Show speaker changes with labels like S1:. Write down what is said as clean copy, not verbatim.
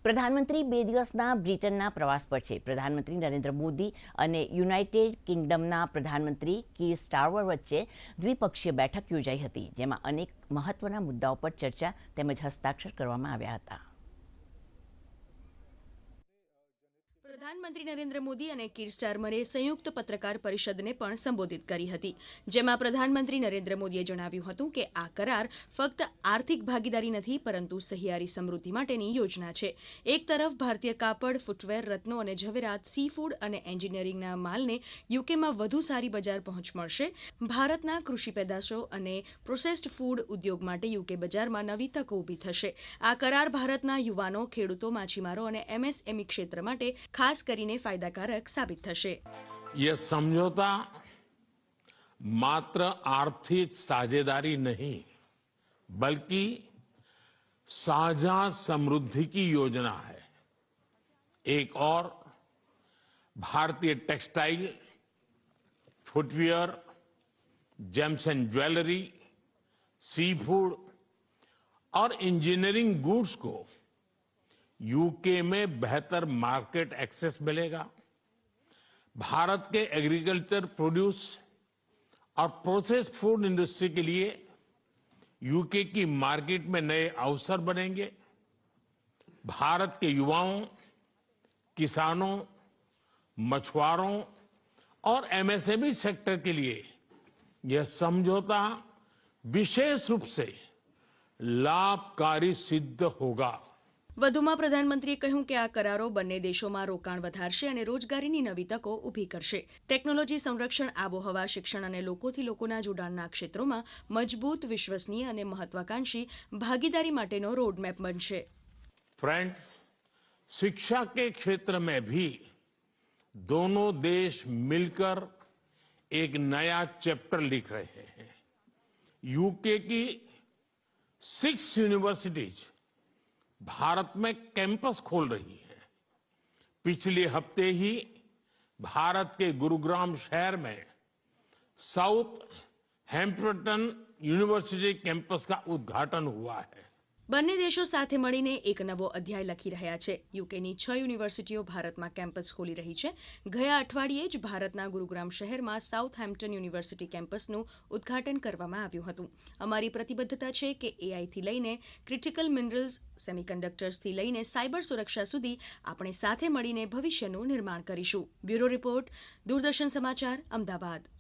S1: પ્રધાનમંત્રી 2 દિવસના બ્રિટનના પ્રવાસ પર છે. પ્રધાનમંત્રી નરેન્દ્ર મોદી અને યુનાઇટેડ કિંગડમના પ્રધાનમંત્રી કીર સ્ટારમર વચ્ચે દ્વિપક્ષીય બેઠક યોજાઈ હતી, જેમાં અનેક મહત્વના મુદ્દાઓ પર ચર્ચા તેમજ હસ્તાક્ષર કરવામાં આવ્યા હતા.
S2: પ્રધાનમંત્રી નરેન્દ્ર મોદી અને કીર સ્ટારમરે સંયુક્ત પત્રકાર પરિષદને પણ સંબોધિત કરી હતી, જેમાં પ્રધાનમંત્રી નરેન્દ્ર મોદીએ જણાવ્યું હતું કે આ કરાર ફક્ત આર્થિક ભાગીદારી નથી, પરંતુ સહિયારી સમૃદ્ધિ માટેની યોજના છે. એક તરફ ભારતીય કાપડ, ફૂટવેર, રત્નો અને ઝવેરાત, સી ફૂડ અને એન્જિનિયરિંગના માલને યુકેમાં વધુ સારી બજાર પહોંચ મળશે. ભારતના કૃષિ પેદાશો અને પ્રોસેસ્ડ ફૂડ ઉદ્યોગ માટે યુકે બજારમાં નવી તકો ઊભી થશે. આ કરાર ભારતના યુવાનો, ખેડૂતો, માછીમારો અને એમએસએમઈ ક્ષેત્ર માટે ખાસ કરીને ફાયદાકારક સાબિત થશે.
S3: यह समझौता मात्र आर्थिक साझेदारी नहीं, बल्कि साझा समृद्धि की योजना है. एक और भारतीय textile, footwear, gems and jewellery, sea food और इंजीनियरिंग गुड्स को यूके में बेहतर मार्केट एक्सेस मिलेगा. भारत के एग्रीकल्चर प्रोड्यूस और प्रोसेस्ड फूड इंडस्ट्री के लिए यूके की मार्केट में नए अवसर बनेंगे. भारत के युवाओं, किसानों, मछुआरों और एमएसएमई सेक्टर के लिए यह समझौता विशेष रूप से लाभकारी सिद्ध होगा.
S2: વધુમાં પ્રધાનમંત્રીએ કહ્યું કે આ કરારો બંને દેશોમાં રોકાણ વધારશે અને રોજગારીની નવી તકો ઊભી કરશે. ટેકનોલોજી, સંરક્ષણ, આબોહવા, શિક્ષણ અને લોકોથી લોકોના જોડાણના ક્ષેત્રોમાં મજબૂત, વિશ્વસનીય અને મહત્વાકાંક્ષી ભાગીદારી માટેનો રોડમેપ બનશે.
S3: फ्रेंड्स, शिक्षा के क्षेत्र में भी दोनों देश मिलकर एक नया चैप्टर लिख रहे हैं. यूके की 6 यूनिवर्सिटीज भारत में कैंपस खोल रही है. पिछले हफ्ते ही भारत के गुरुग्राम शहर में साउथ हैम्पटन यूनिवर्सिटी कैंपस का उद्घाटन हुआ है.
S2: બંને દેશો સાથે મળીને એક નવો અધ્યાય લખી રહ્યા છે. યુકેની 6 યુનિવર્સિટીઓ ભારતમાં કેમ્પસ ખોલી રહી છે. ગયા અઠવાડિયે જ ભારતના ગુરુગ્રામ શહેરમાં સાઉથ હેમ્પટન યુનિવર્સિટી કેમ્પસનું ઉદ્ઘાટન કરવામાં આવ્યું હતું. અમારી પ્રતિબદ્ધતા છે કે એઆઈથી લઈને ક્રિટિકલ મિનરલ્સ, સેમિકન્ડક્ટર્સથી લઈને સાયબર સુરક્ષા સુધી આપણે સાથે મળીને ભવિષ્યનું નિર્માણ કરીશું. બ્યુરો રિપોર્ટ, દૂરદર્શન સમાચાર, અમદાવાદ.